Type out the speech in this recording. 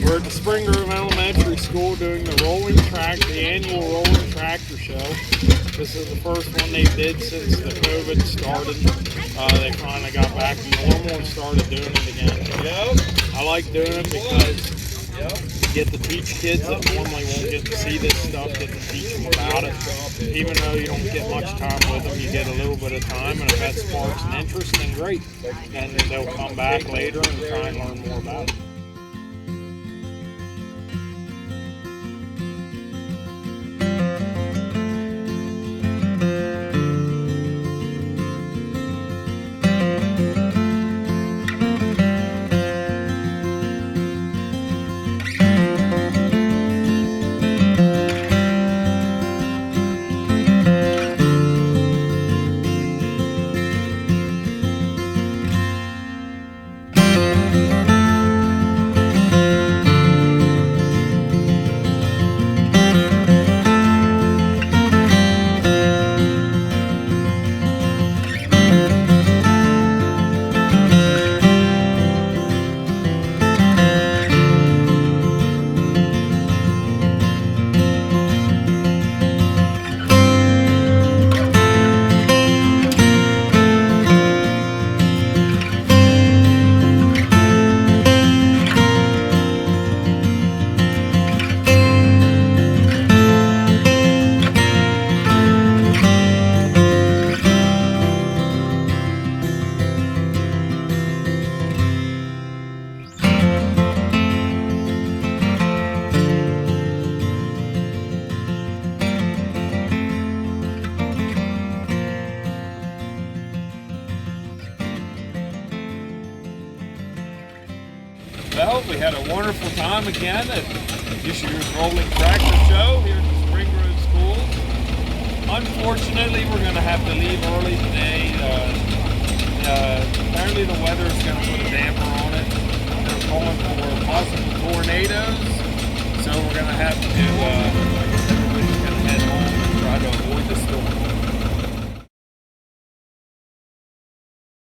We're at the Spring Grove Elementary School doing the annual rolling tractor show. This is the first one they did since the COVID started. They finally got back to normal and started doing it again. I like doing it because you get to teach kids that normally won't get to see this stuff, get to teach them about it. Even though you don't get much time with them, you get a little bit of time, and if that sparks an interest, then great. And they'll come back later and try and learn more about it. Well, we had a wonderful time again at this year's Rolling Tractor Show here at the Spring Grove Schools. Unfortunately, we're going to have to leave early today. Apparently the weather is going to put a damper on it. They're calling for possible tornadoes